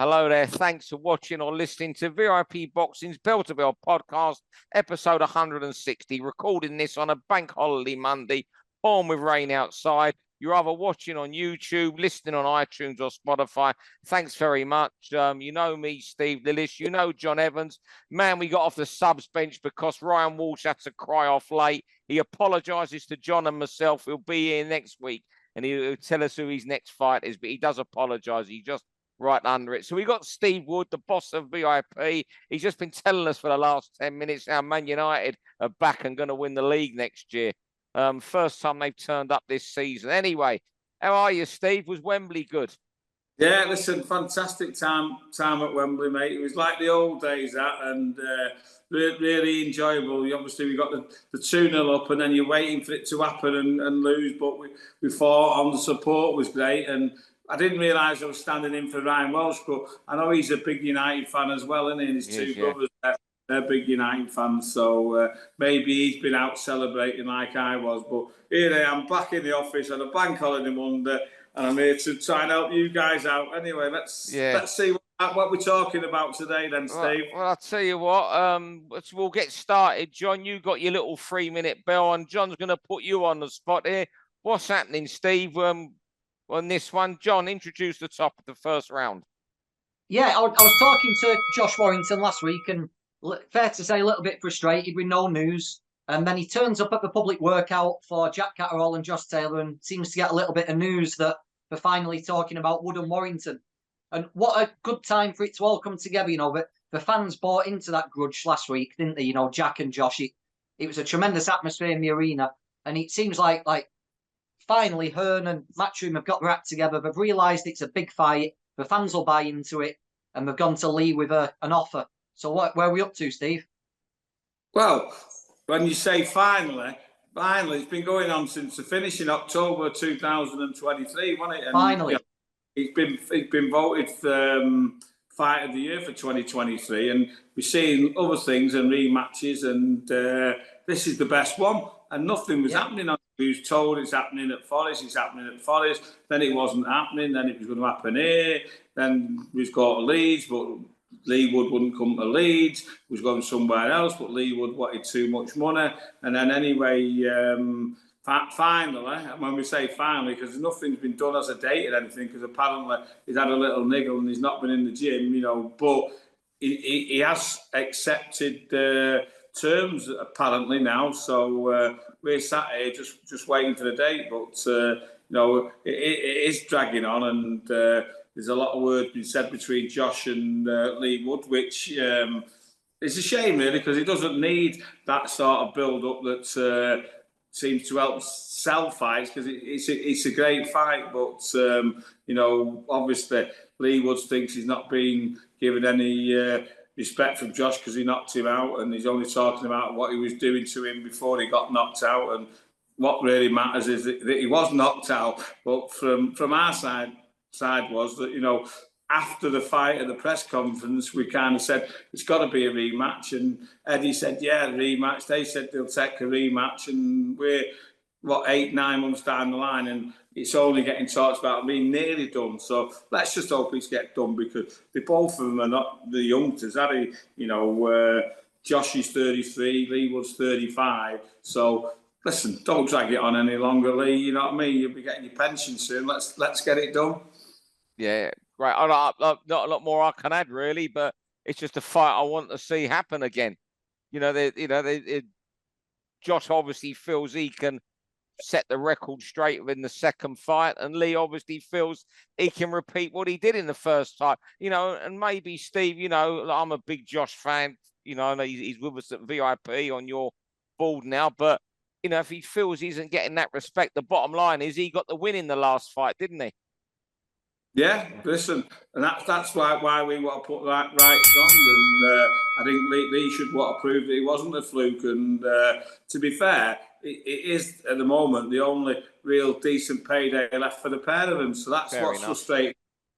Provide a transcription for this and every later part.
Hello there. Thanks for watching or listening to VIP Boxing's Bell to Bell podcast, episode 160. Recording this on a bank holiday Monday, pouring with rain outside. You're either watching on YouTube, listening on iTunes or Spotify. Thanks very much. You know me, Steve Lillis. You know John Evans. Man, we got off the subs bench because Ryan Walsh had to cry off late. He apologises to John and myself. He'll be here next week and he'll tell us who his next fight is. But he does apologise. He just right under it. So we got Steve Wood, the boss of VIP. He's just been telling us for the last 10 minutes how Man United are back and going to win the league next year. First time they've turned up this season. Anyway, how are you, Steve? Was Wembley good? Yeah, listen, fantastic time at Wembley, mate. It was like the old days, and really enjoyable. Obviously, we got the 2-0 up, and then you're waiting for it to happen and lose, but we fought on. The support was great, and I didn't realise I was standing in for Ryan Welsh, but I know he's a big United fan as well, isn't he? And his two brothers, they're big United fans, so maybe he's been out celebrating like I was. But here I am, back in the office on a bank holiday Monday, and I'm here to try and help you guys out. Anyway, let's see what we're talking about today then, Steve. Well, I'll tell you what, we'll get started. John, you got your little 3-minute bell, and John's going to put you on the spot here. What's happening, Steve? On this one, John, introduce the top of the first round. Yeah, I was talking to Josh Warrington last week, and fair to say a little bit frustrated with no news. And then he turns up at the public workout for Jack Catterall and Josh Taylor and seems to get a little bit of news that they're finally talking about Wood and Warrington. And what a good time for it to all come together, But the fans bought into that grudge last week, didn't they? Jack and Josh. It was a tremendous atmosphere in the arena. And it seems like finally Hearn and Matchroom have got their act together. They've realised it's a big fight. The fans will buy into it. And they've gone to Lee with an offer. So where are we up to, Steve? Well, when you say finally, it's been going on since the finish in October 2023, wasn't it? And, finally. He's been voted Fight of the Year for 2023. And we're seeing other things and rematches. And this is the best one. And nothing was happening. We was told it's happening at Forest, then it wasn't happening, then it was going to happen here, then we've got Leeds, but Lee Wood wouldn't come to Leeds, he was going somewhere else, but Lee Wood wanted too much money, and then anyway, finally, and when we say finally, because nothing's been done as a date or anything, because apparently he's had a little niggle and he's not been in the gym, but he has accepted terms apparently now, so we're sat here just waiting for the date, but it is dragging on, and there's a lot of words being said between Josh and Lee Wood, which is a shame really, because he doesn't need that sort of build-up that seems to help sell fights, because it's a great fight, but obviously Lee Wood thinks he's not being given any respect from Josh because he knocked him out, and he's only talking about what he was doing to him before he got knocked out. And what really matters is that he was knocked out. But from our side was that, after the fight at the press conference, we kind of said it's got to be a rematch. And Eddie said, yeah, rematch. They said they'll take a rematch. And we're, 8-9 months down the line, and it's only getting talked about being nearly done. So let's just hope it's get done, because both of them are not the youngsters, are they? Josh is 33, Lee Wood's 35. So listen, don't drag it on any longer, Lee. You know what I mean? You'll be getting your pension soon. Let's get it done. Yeah, right. Not a lot more I can add really, but it's just a fight I want to see happen again. Josh obviously feels he can set the record straight in the second fight, and Lee obviously feels he can repeat what he did in the first fight. And maybe Steve, I'm a big Josh fan. I know he's with us at VIP on your board now, but if he feels he isn't getting that respect, the bottom line is he got the win in the last fight, didn't he? Yeah, listen, and that's why we want to put that right strong, and I think Lee should want to prove that he wasn't a fluke. And to be fair, it is at the moment the only real decent payday left for the pair of them. So that's what's frustrating.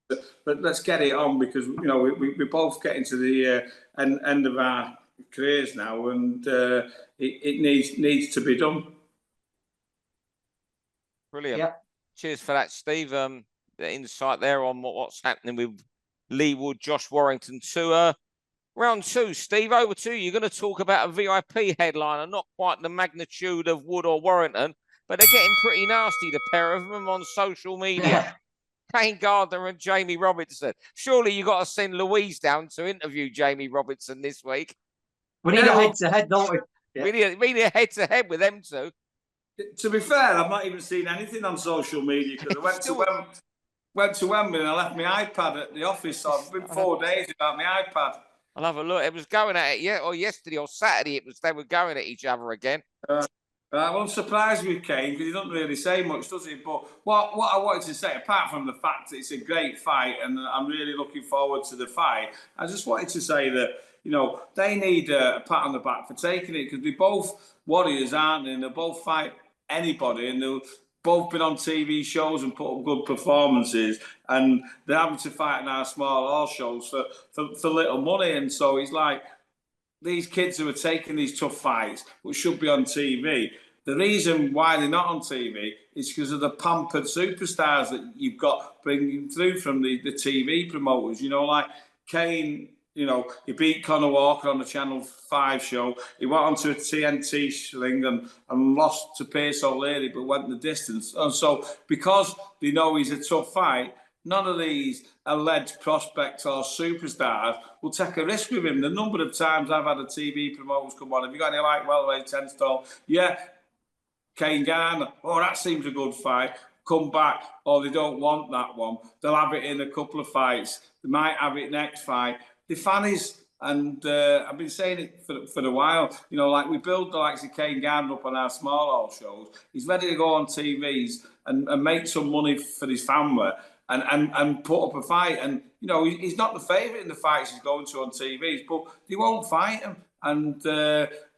But let's get it on, because we both getting to the end of our careers now, and it needs to be done. Brilliant. Yeah. Cheers for that, Steve. The insight there on what's happening with Lee Wood, Josh Warrington to round 2. Steve, over to you. You're going to talk about a VIP headliner, not quite the magnitude of Wood or Warrington, but they're getting pretty nasty, the pair of them, on social media. Kane Gardner and Jamie Robinson. Surely you got to send Louise down to interview Jamie Robinson this week. We need a head-to-head, don't we? Yeah. We need a head-to-head with them two. To be fair, I've not even seen anything on social media because I went to Wembley and I left my iPad at the office. So I've been 4 days without my iPad. I'll have a look. It was going at it, or yesterday or Saturday. They were going at each other again. I won't surprise with Kane because he doesn't really say much, does he? But what I wanted to say, apart from the fact that it's a great fight and I'm really looking forward to the fight, I just wanted to say that, they need a pat on the back for taking it because they're both warriors, aren't they? And they both fight anybody and they've both been on TV shows and put up good performances and they're having to fight in our small hall shows for little money. And so it's like, these kids who are taking these tough fights, which should be on TV, the reason why they're not on TV is because of the pampered superstars that you've got bringing through from the TV promoters. Like Kane, he beat Conor Walker on the Channel 5 show. He went onto a TNT sling and lost to Pierce O'Leary, but went the distance. And so because they know he's a tough fight, none of these alleged prospects or superstars will take a risk with him. The number of times I've had a TV promoters come on, have you got any welterweight 10 stone? Yeah, Kane Gardner. Oh, that seems a good fight. Come back. Oh, they don't want that one. They'll have it in a couple of fights. They might have it next fight. The fannies, and I've been saying it for a while, like we build the likes of Kane Gardner up on our small hall shows. He's ready to go on TVs and make some money for his family. And put up a fight. And, he's not the favourite in the fights he's going to on TVs, but they won't fight him. And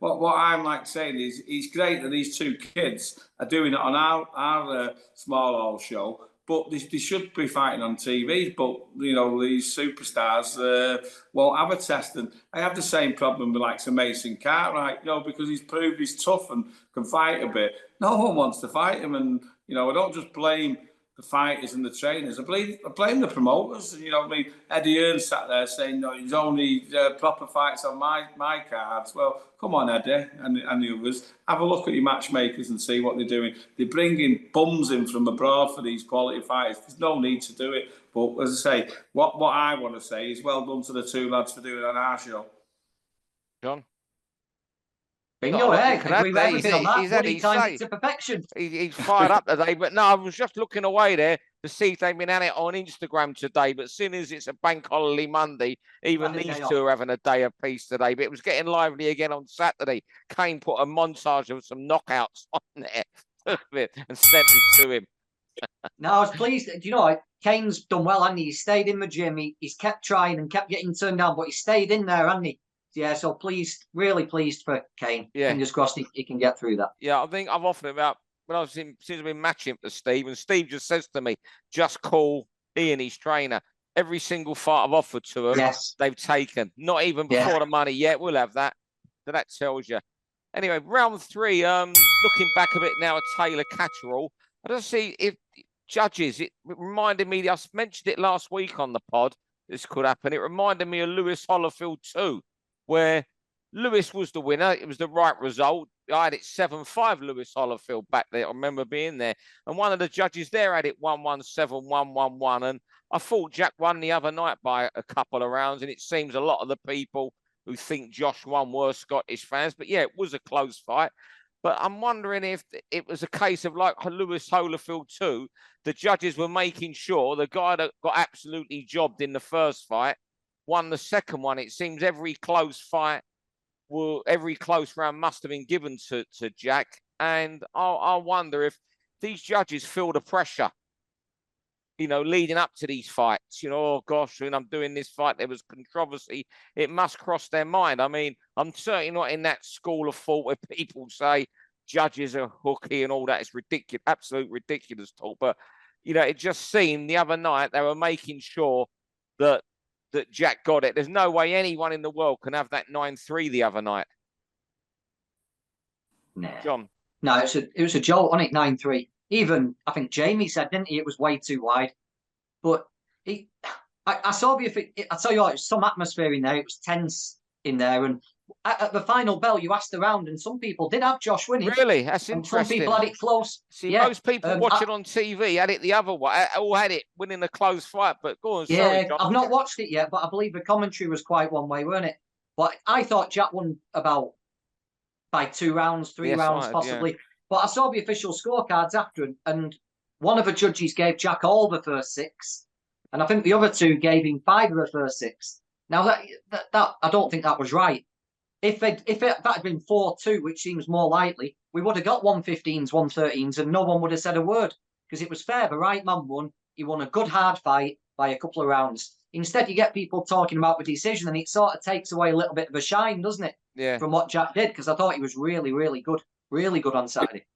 what I'm like saying is it's great that these two kids are doing it on our small hall show, but they should be fighting on TVs. But, these superstars won't have a test. And I have the same problem with like Mason Cartwright, because he's proved he's tough and can fight a bit. No one wants to fight him. And, I don't just blame the fighters and the trainers. I blame the promoters. Eddie Hearn sat there saying, no, there's only proper fights on my cards. Well, come on, Eddie and the others. Have a look at your matchmakers and see what they're doing. They're bringing bums in from abroad for these quality fighters. There's no need to do it. But as I say, what I want to say is well done to the two lads for doing it on our show. John? Bingo, agree with everything on that. He timed it to perfection. He's fired up today, but no, I was just looking away there to see if they've been at it on Instagram today. But as soon as it's a bank holiday Monday, even these two are having a day of peace today. But it was getting lively again on Saturday. Kane put a montage of some knockouts on there and sent it to him. No, I was pleased. Do you know what? Kane's done well, hasn't he? He stayed in the gym. He's kept trying and kept getting turned down, but he stayed in there, hasn't he? Yeah, so pleased, really pleased for Kane. Yeah. Fingers crossed he can get through that. Yeah, I think I've offered about when I was since I've been matching for Steve, and Steve just says to me, just call Ian, his trainer. Every single fight I've offered to them, they've taken. Not even before the money yet. We'll have that. So that tells you. Anyway, round 3, looking back a bit now at Taylor Catterall, I don't see if judges, it reminded me, I mentioned it last week on the pod, this could happen. It reminded me of Lewis Hollerfield too, where Lewis was the winner. It was the right result. I had it 7-5 Lewis Hollerfield back there. I remember being there. And one of the judges there had it 1-1-7, 1-1-1. And I thought Jack won the other night by a couple of rounds. And it seems a lot of the people who think Josh won were Scottish fans. But yeah, it was a close fight. But I'm wondering if it was a case of like Lewis Hollerfield too, the judges were making sure the guy that got absolutely jobbed in the first fight won the second one. It seems every close round must have been given to Jack. And I wonder if these judges feel the pressure, leading up to these fights. Oh gosh, when I'm doing this fight, there was controversy. It must cross their mind. I mean, I'm certainly not in that school of thought where people say judges are hooky and all that. It's ridiculous, absolute ridiculous talk. But, it just seemed the other night they were making sure that Jack got it. There's no way anyone in the world can have that 9-3 the other night. Nah. John? No, it was a jolt on it, 9-3. Even, I think Jamie said, didn't he, it was way too wide. But I saw I tell you what, it was some atmosphere in there. It was tense in there, and at the final bell, you asked around, and some people did have Josh winning. Really? That's And some interesting. people had it close. See, Yeah. most people watching on TV had it the other way. All had it winning a close fight. But go on, Yeah, sorry, John. I've not watched it yet, but I believe the commentary was quite one way, weren't it? But I thought Jack won by 2 rounds, 3 rounds possibly. But I saw the official scorecards after, and one of the judges gave Jack all the first 6, and I think the other 2 gave him 5 of the first 6. Now that I don't think that was right. If that had been 4-2, which seems more likely, we would have got 115s, 113s, and no one would have said a word because it was fair. The right man won. He won a good hard fight by a couple of rounds. Instead, you get people talking about the decision, and it sort of takes away a little bit of a shine, doesn't it? Yeah. From what Jack did, because I thought he was really, really good on Saturday.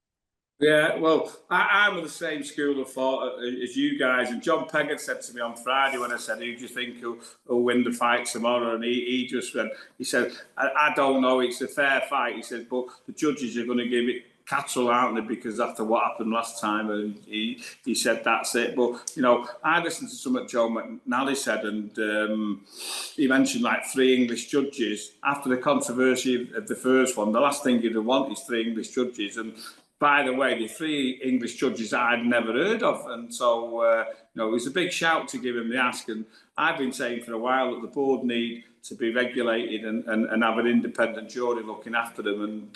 Yeah, well, I'm of the same school of thought as you guys. And John Peggott said to me on Friday when I said, "Who do you think will win the fight tomorrow?" And he just said, I don't know. It's a fair fight. He said, but the judges are going to give it Catterall, aren't they? Because after what happened last time, and he said that's it. But I listened to something Joe McNally said, and he mentioned like 3 English judges after the controversy of the first one. The last thing you'd want is 3 English judges, and by the way, the 3 English judges I'd never heard of, and so it was a big shout to give him the ask. And I've been saying for a while that the board need to be regulated and have an independent jury looking after them, and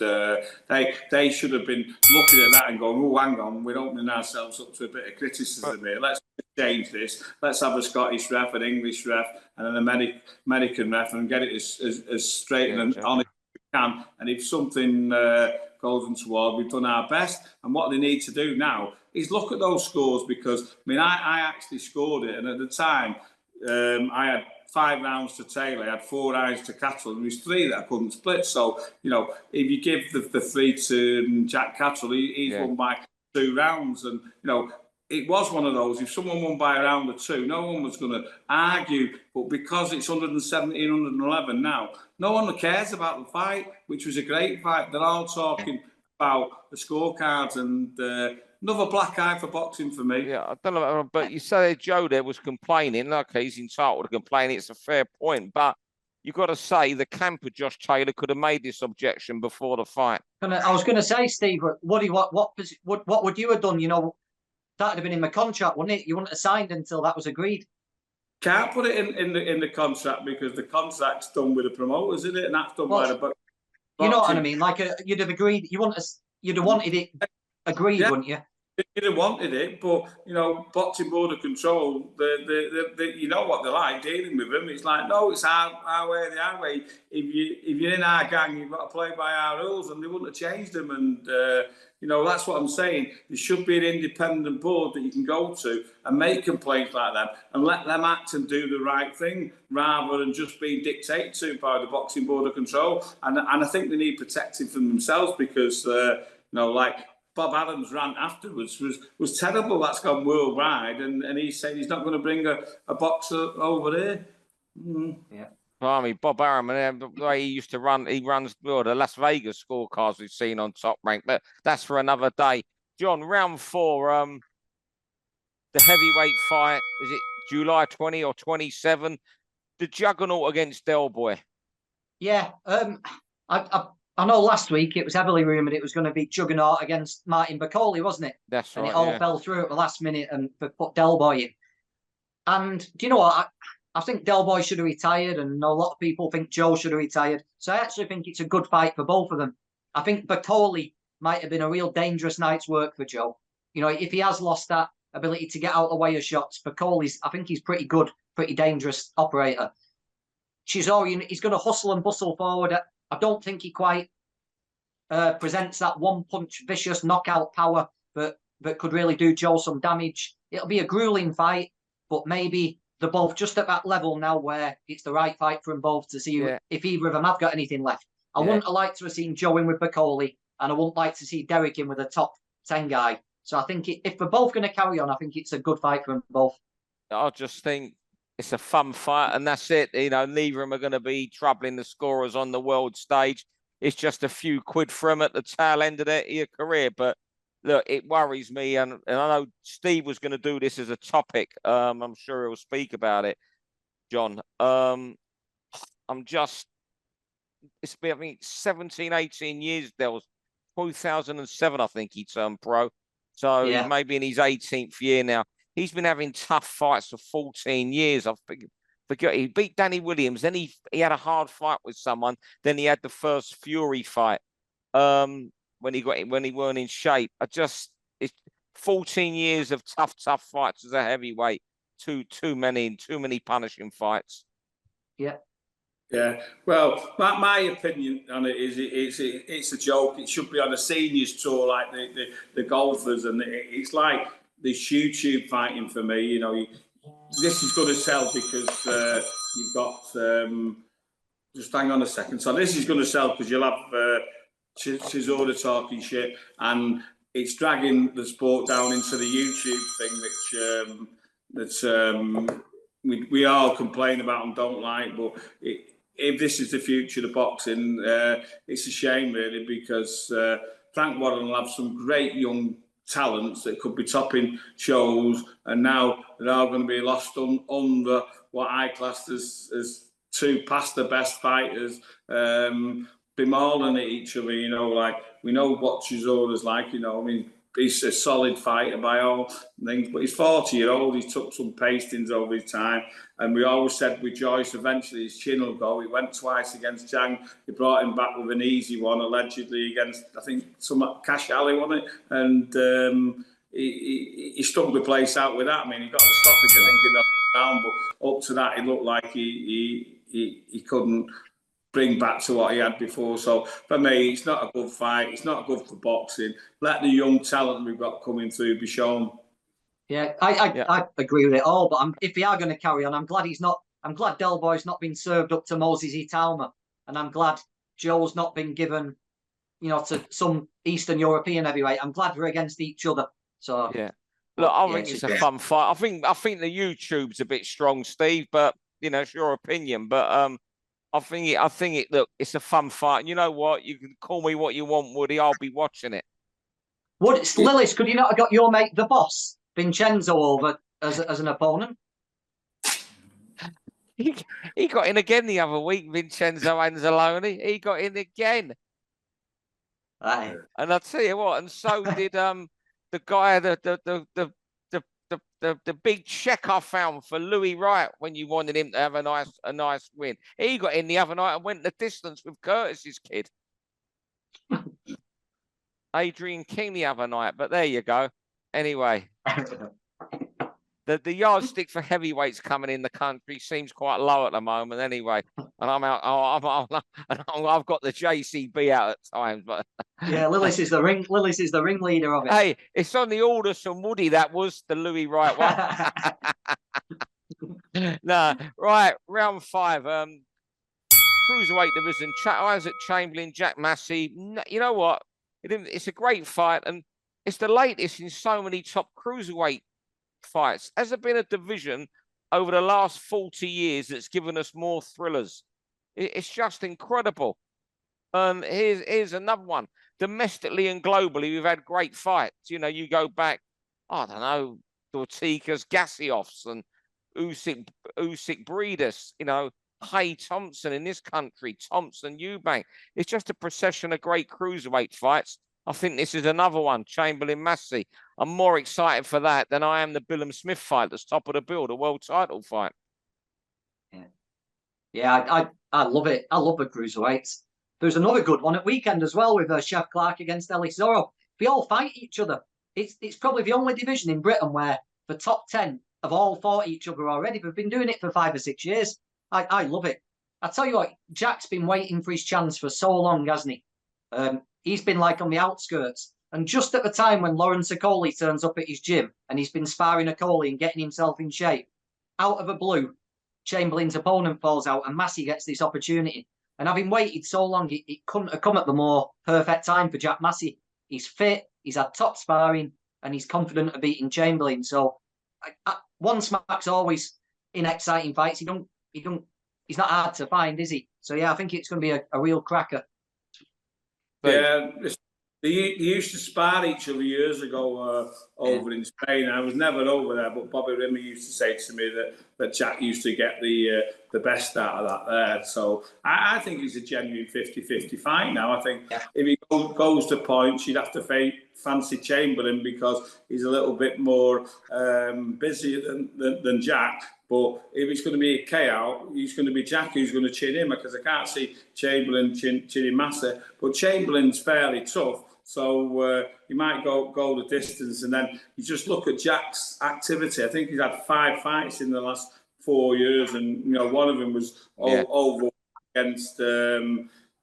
they should have been looking at that and going, "Oh, hang on, we're opening ourselves up to a bit of criticism here. Let's change this. Let's have a Scottish ref, an English ref, and an American ref, and get it as straight and honest as we can. And if something goes untoward, we've done our best. And what they need to do now is look at those scores, because I actually scored it, and at the time I had 5 rounds to Taylor, I had 4 rounds to Catterall, and there was 3 that I couldn't split. So if you give the 3 to Jack Catterall, he's won by 2 rounds, and it was one of those. If someone won by a round or 2, no one was going to argue. But because it's 117, 111 now, no one cares about the fight, which was a great fight. They're all talking about the scorecards, and another black eye for boxing for me. Yeah, I don't know, but you say Joe there was complaining. Okay, he's entitled to complain. It's a fair point, but you've got to say the camp of Josh Taylor could have made this objection before the fight. I was going to say, Steve, what would you have done? That would have been in the contract, wouldn't it? You wouldn't have signed until that was agreed. Can't put it in the contract, because the contract's done with the promoters, isn't it? And that's done by the boxing. You know what I mean? Like you'd have agreed. You'd have wanted it agreed, wouldn't you? You'd have wanted it, but boxing board of control, you know what they're like dealing with them. It's like, no, it's our way, the our way. If you're in our gang, you've got to play by our rules, and they wouldn't have changed them. And that's what I'm saying. There should be an independent board that you can go to and make complaints like that, and let them act and do the right thing, rather than just being dictated to by the boxing board of control. And I think they need protecting from themselves, because like Bob Adams' rant afterwards was terrible. That's gone worldwide, and he said he's not going to bring a boxer over there. Yeah. I mean, Bob Arum, the way he used to run, he runs the Las Vegas scorecards we've seen on Top Rank, but that's for another day. John, round 4, the heavyweight fight, is it July 20 or 27? The Juggernaut against Del Boy. Yeah, I know last week it was heavily rumoured it was going to be Juggernaut against Martin Bacoli, wasn't it? That's right. And it all fell through at the last minute and put Del Boy in. And do you know what? I think Del Boy should have retired, and a lot of people think Joe should have retired. So I actually think it's a good fight for both of them. I think Bacoli might have been a real dangerous night's work for Joe. If he has lost that ability to get out of the way of shots, I think he's pretty good, pretty dangerous operator. Chisora, he's going to hustle and bustle forward. I don't think he quite presents that one-punch vicious knockout power that could really do Joe some damage. It'll be a grueling fight, but maybe they're both just at that level now where it's the right fight for them both to see if either of them have got anything left. I wouldn't have liked to have seen Joe in with Bacoli, and I wouldn't like to see Derek in with a top 10 guy. So I think if they're both going to carry on, I think it's a good fight for them both. I just think it's a fun fight, and that's it. Neither of them are going to be troubling the scorers on the world stage. It's just a few quid for them at the tail end of their career. But look, it worries me, and I know Steve was going to do this as a topic. I'm sure he'll speak about it. John. I'm just, it's been, I think, 17, 18 years. There was 2007, I think he turned pro. So he's Yeah. maybe in his 18th year now. He's been having tough fights for 14 years. I forget he beat Danny Williams. Then he had a hard fight with someone. Then he had the first Fury fight. When he weren't in shape. It's 14 years of tough fights as a heavyweight. Too many punishing fights. Yeah. Yeah, well, my opinion on it is it's a joke. It should be on a seniors tour like the golfers, and it's like this YouTube fighting for me. You know, this is going to sell because you've got. Just hang on a second. So this is going to sell because you'll have Chisora talking shit, and it's dragging the sport down into the YouTube thing, which we all complain about and don't like, but if this is the future of boxing, it's a shame really, because Frank Warren will have some great young talents that could be topping shows, and now they're all going to be lost under what I classed as two past the best fighters, bemauling at each other. You know, like we know what Chisora's like. You know, I mean, he's a solid fighter by all things, but he's 40-year-old. He took some pastings over his time, and we always said with Joyce, eventually his chin will go. He went twice against Chang. He brought him back with an easy one, allegedly against, I think, some Cash Alley, wasn't it? And he stuck the place out with that. I mean, he got the stoppage, I think, in the round, but up to that, he looked like he couldn't bring back to what he had before. So for me, it's not a good fight. It's not good for boxing. Let the young talent we've got coming through be shown. Yeah, I agree with it all. But if they are going to carry on, I'm glad he's not. I'm glad Del Boy's not been served up to Moses Italma, and I'm glad Joe's not been given, to some Eastern European heavyweight. I'm glad we're against each other. So yeah, look, I think it's a fun fight. I think the YouTube's a bit strong, Steve, but it's your opinion. But I think it. Look, it's a fun fight. And you know what? You can call me what you want, Woody. I'll be watching it. Lillis, could you not have got your mate, the boss, Vincenzo, over as an opponent? He got in again the other week, Vincenzo Anzalone. He got in again. Aye. And I'll tell you what, and so did the guy, the big check I found for Louis Wright when you wanted him to have a nice win. He got in the other night and went the distance with Curtis's kid. Adrian King the other night, but there you go. Anyway, the yardstick for heavyweights coming in the country seems quite low at the moment. Anyway, and I'm out. I've got the JCB out at times, but yeah, Lillis is the ringleader of it. Hey, it's on the orders from Woody. That was the Louis Wright one. No, right. Round 5. Cruiserweight division. Isaac Chamberlain, Jack Massey. You know what? It's a great fight, and it's the latest in so many top cruiserweight fights. Has there been a division over the last 40 years that's given us more thrillers? It's just incredible. And here's another one. Domestically and globally, we've had great fights. You go back, I don't know, Ortigas, Gassiovs, and Usyk Breeders, Hay Thompson in this country, Thompson, Eubank. It's just a procession of great cruiserweight fights. I think this is another one, Chamberlain Massey. I'm more excited for that than I am the Billum Smith fight that's top of the bill, the world title fight. Yeah, I love it. I love the cruiserweights. There's another good one at weekend as well with Chef Clark against Ellis Zorro. They all fight each other. It's probably the only division in Britain where the top 10 have all fought each other already. They've been doing it for 5 or 6 years. I love it. I tell you what, Jack's been waiting for his chance for so long, hasn't he? He's been like on the outskirts. And just at the time when Lawrence Okoli turns up at his gym and he's been sparring Okoli and getting himself in shape, out of the blue, Chamberlain's opponent falls out and Massey gets this opportunity. And having waited so long, it couldn't have come at the more perfect time for Jack Massey. He's fit, he's had top sparring, and he's confident of beating Chamberlain. So one smack's always in exciting fights. He's not hard to find, is he? So yeah, I think it's going to be a real cracker. Yeah, They used to spar each other years ago over in Spain. I was never over there, but Bobby Rimmer used to say to me that Jack used to get the best out of that there. So I think it's a genuine 50-50 fight now. I think if he goes to points, you'd have to fancy Chamberlain because he's a little bit more busy than Jack. But if it's going to be a KO, it's going to be Jack who's going to chin him, because I can't see Chamberlain chinning Massa. But Chamberlain's fairly tough, so he might go the distance. And then you just look at Jack's activity. I think he's had 5 fights in the last 4 years, and one of them was over against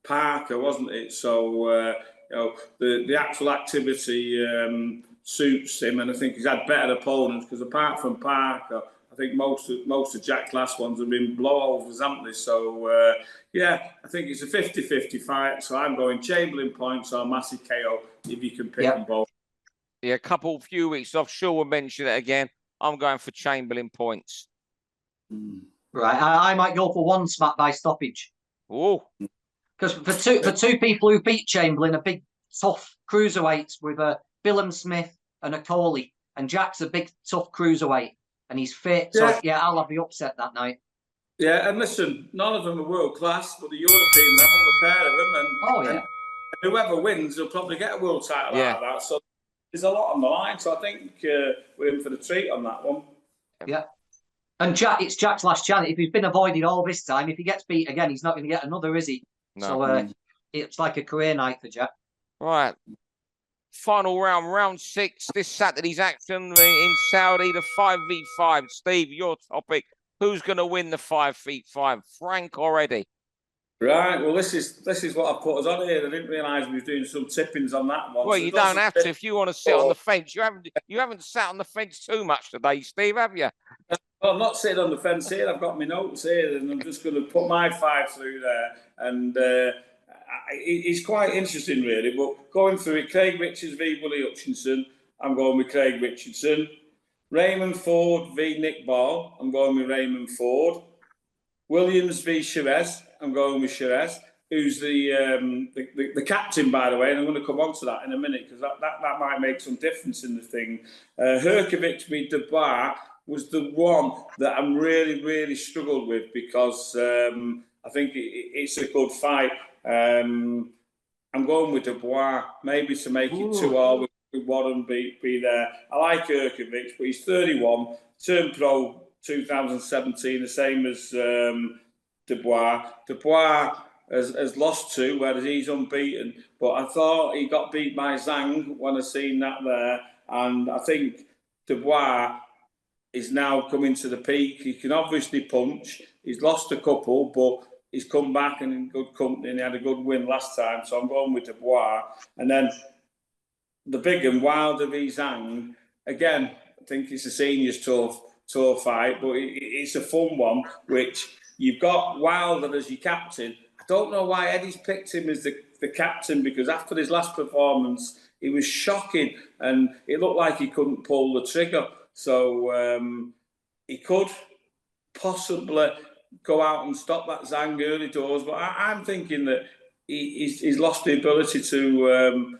Parker, wasn't it? So the actual activity suits him, and I think he's had better opponents, because apart from Parker, I think most of Jack's last ones have been blowovers, haven't they? So, I think it's a 50-50 fight. So I'm going Chamberlain points or massive KO if you can pick them both. Yeah, a few weeks off. Sure, we'll mention it again. I'm going for Chamberlain points. Right, I might go for one smack by stoppage. Oh, because for two people who beat Chamberlain, a big tough cruiserweights with a Billum Smith and a Coley, and Jack's a big tough cruiserweight. And he's fit, so I'll have the upset that night. Yeah, and listen, none of them are world class, but the European level, the pair of them, and whoever wins will probably get a world title out of that. So there's a lot on the line. So I think we're in for the treat on that one. Yeah, and it's Jack's last chance. If he's been avoided all this time, if he gets beat again, he's not going to get another, is he? No. So it's like a career night for Jack. Right. Final round 6, this Saturday's action in Saudi, the 5v5. Steve, your topic. Who's going to win the 5v5, Frank or Eddie? Right. Well, this is what I put us on here. I didn't realise we were doing some tippings on that one. Well, so you don't have to if you want to sit on the fence. You haven't sat on the fence too much today, Steve, have you? Well, I'm not sitting on the fence here. I've got my notes here, and I'm just going to put my 5 through there. And it's quite interesting, really. But going through it, Craig Richards v Willie Hutchinson. I'm going with Craig Richardson. Raymond Ford v Nick Ball. I'm going with Raymond Ford. Williams v Shiraz. I'm going with Shiraz, who's the captain, by the way, and I'm going to come on to that in a minute, because that might make some difference in the thing. Herkovic v Dubois was the one that I'm really struggled with, because I think it's a good fight. I'm going with Dubois, maybe to make it 2-2 with Warren be there. I like Herkovic, but he's 31, turned pro 2017, the same as Dubois. Dubois has lost 2, whereas he's unbeaten. But I thought he got beat by Zhang when I seen that there. And I think Dubois is now coming to the peak. He can obviously punch. He's lost a couple, but he's come back and in good company, and he had a good win last time. So I'm going with Dubois. And then the big one, Wilder v Zhang. Again, I think it's a seniors tour fight, but it's a fun one, which you've got Wilder as your captain. I don't know why Eddie's picked him as the captain, because after his last performance, he was shocking and it looked like he couldn't pull the trigger. So he could possibly go out and stop that Zhang early doors, but I'm thinking that he's lost the ability to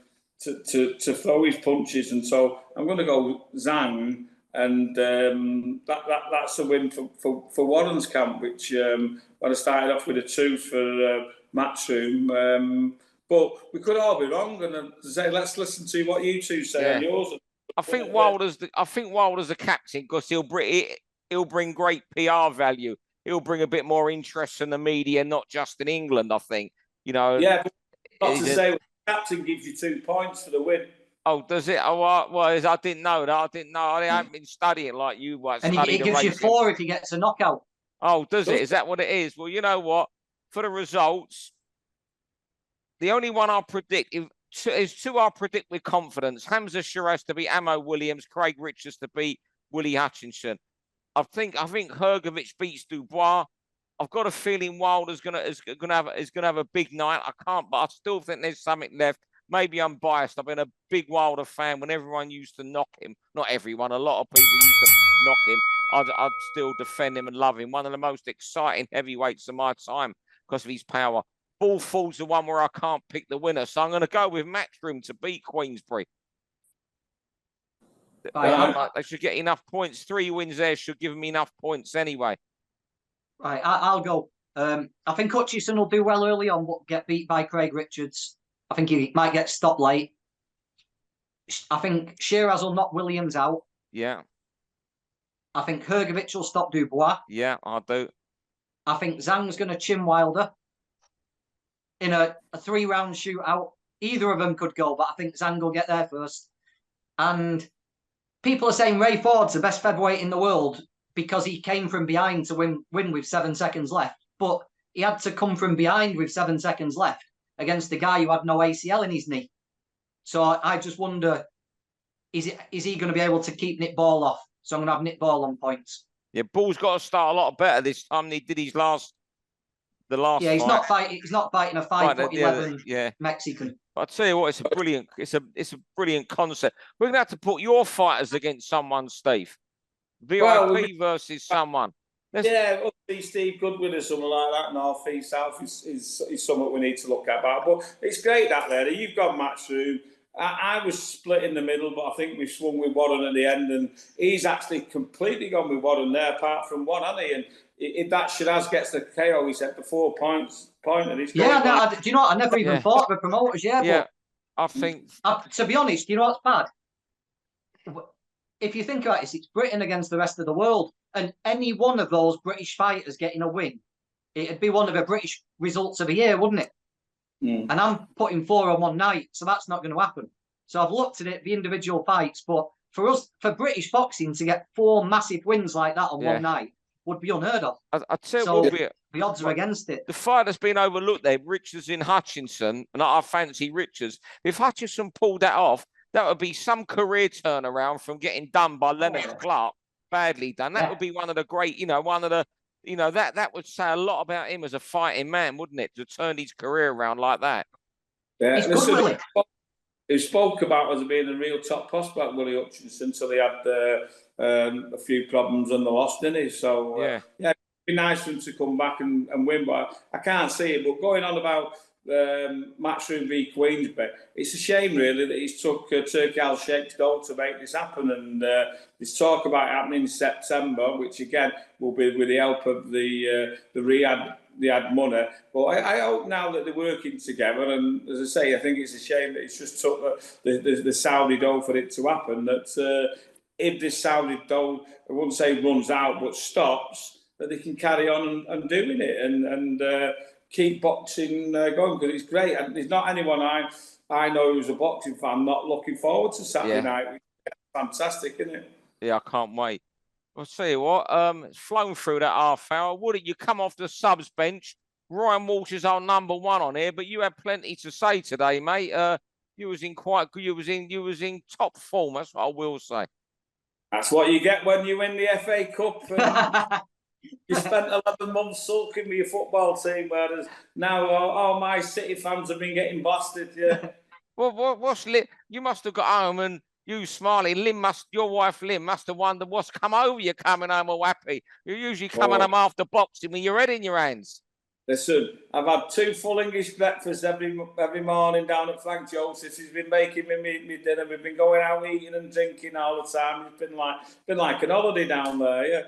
throw his punches, and so I'm going to go Zhang. And that's a win for Warren's camp, which when I started off with a 2 for Matchroom. But we could all be wrong, and say let's listen to what you two say on yours. I think Wilder's the captain, because he'll bring great PR value. He'll bring a bit more interest in the media, not just in England. I think, Yeah, but not to say the captain gives you 2 points for the win. Oh, does it? Oh, well, I didn't know that. I haven't been studying like you. And it gives you 4 if he gets a knockout. Oh, does it? Is that what it is? Well, you know what? For the results, the only one I'll predict is 2 I'll predict with confidence. Hamza Shiraz to beat Amo Williams, Craig Richards to beat Willie Hutchinson. I think Herkovic beats Dubois. I've got a feeling Wilder's gonna have a big night. I can't, but I still think there's something left. Maybe I'm biased. I've been a big Wilder fan when everyone used to knock him. Not everyone. A lot of people used to knock him. I'd still defend him and love him. One of the most exciting heavyweights of my time because of his power. Bullfall's the one where I can't pick the winner. So I'm going to go with Matchroom to beat Queensbury. They should get enough points. 3 wins there should give me enough points anyway. Right, I'll go. I think Hutchison will do well early on, but get beat by Craig Richards. I think he might get stopped late. I think Shiraz will knock Williams out. Yeah. I think Hergovich will stop Dubois. Yeah, I do. I think Zhang's going to chin Wilder in a 3-round shootout. Either of them could go, but I think Zhang will get there first. And people are saying Ray Ford's the best featherweight in the world because he came from behind to win with 7 seconds left. But he had to come from behind with 7 seconds left against the guy who had no ACL in his knee. So I just wonder, is he going to be able to keep Nick Ball off? So I'm going to have Nick Ball on points. Yeah, Ball's got to start a lot better this time than he did the last. Yeah, he's not fighting. He's not fighting a 5'11" Mexican. I'll tell you what, it's a brilliant concept. We're gonna have to put your fighters against someone, Steve. VIP versus someone. Yeah, Steve Goodwin or something like that. North, East, South is something we need to look at. But it's great that there. You've got Matchroom. I was split in the middle, but I think we swung with Warren at the end, and he's actually completely gone with Warren there, apart from one, hasn't he? And if that Shiraz gets the KO, he said the 4 points. Do you know what? I never even thought of the promoters. Yeah, I think. To be honest, you know what's bad? If you think about it, it's Britain against the rest of the world, and any one of those British fighters getting a win, it'd be one of the British results of the year, wouldn't it? And I'm putting 4 on one night, so that's not going to happen. So I've looked at it, the individual fights, but for British boxing to get 4 massive wins like that on one night would be unheard of. I tell you, the odds are against it. The fight that's been overlooked there, Richards in Hutchinson, and I fancy Richards. If Hutchinson pulled that off, that would be some career turnaround from getting done by Lennox Clark, badly done. That would be one of the great, that would say a lot about him as a fighting man, wouldn't it? To turn his career around like that. Yeah, he spoke about as being a real top prospect, Willie Hutchinson, until he had a few problems and they lost, didn't he? So, it'd be nice for him to come back and win, but I can't see it. But going on about Matchroom v Queensbury, it's a shame really that he's took Turki Al-Sheikh's dough to make this happen, and there's talk about it happening in September, which again will be with the help of the Riyadh money. But I hope now that they're working together, and as I say, I think it's a shame that it's just took the Saudi dough for it to happen, that if this Saudi dough, I wouldn't say runs out, but stops, that they can carry on and doing it and keep boxing going, because it's great. And there's not anyone I know who's a boxing fan not looking forward to Saturday night. It's fantastic, isn't it? Yeah, I can't wait. I'll tell you what, it's flown through that half hour. Woody, you come off the subs bench. Ryan Walsh is our number 1 on here, but you had plenty to say today, mate. You was in top form, that's what I will say. That's what you get when you win the FA Cup. You spent 11 months sulking with your football team, whereas now all my City fans have been getting blasted. Yeah. Well, what's lit? You must have got home and you smiling. Your wife Lynn must have wondered what's come over you coming home all happy. You're usually coming home after boxing with your head in your hands. Listen, I've had 2 full English breakfasts every morning down at Frank Joseph's. He's been making me dinner. We've been going out eating and drinking all the time. It's been like an holiday down there, yeah.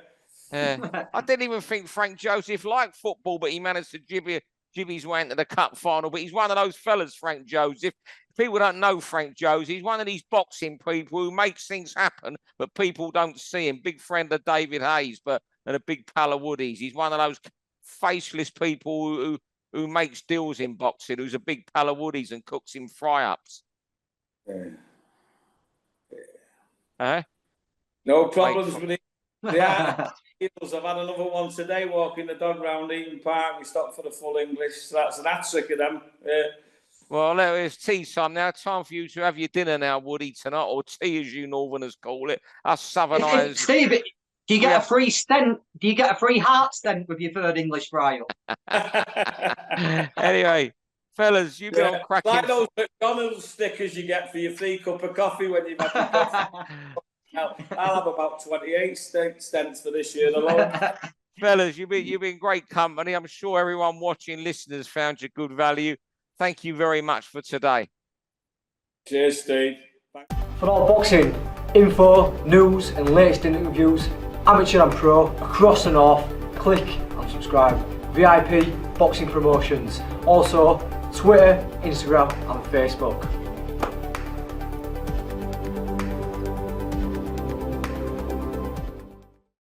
I didn't even think Frank Joseph liked football, but he managed to jib his way into the cup final. But he's one of those fellas, Frank Joseph. People don't know Frank Joseph. He's one of these boxing people who makes things happen, but people don't see him. Big friend of David Hayes, and a big pal of Woody's. He's one of those faceless people who makes deals in boxing, who's a big pal of Woody's and cooks him fry-ups. No problems with it. Yeah. I've had another one today, walking the dog round Eaton Park. We stopped for the full English. So that's an hat-trick of them. Well, it's tea time now. Time for you to have your dinner now, Woody, tonight, or tea as you Northerners call it. Us Southerners. Steve, do you get a free stent? Do you get a free heart stent with your 3rd English fry up? Anyway, fellas, you've been on cracking. Like those McDonald's stickers you get for your free cup of coffee when you've had your coffee. I'll have about 28 stents for this year alone. Fellas, you've been great company. I'm sure everyone watching, listeners, found you good value. Thank you very much for today. Cheers, Steve. For all boxing info, news and latest interviews, amateur and pro, across the north, click and subscribe. VIP Boxing Promotions. Also Twitter, Instagram and Facebook.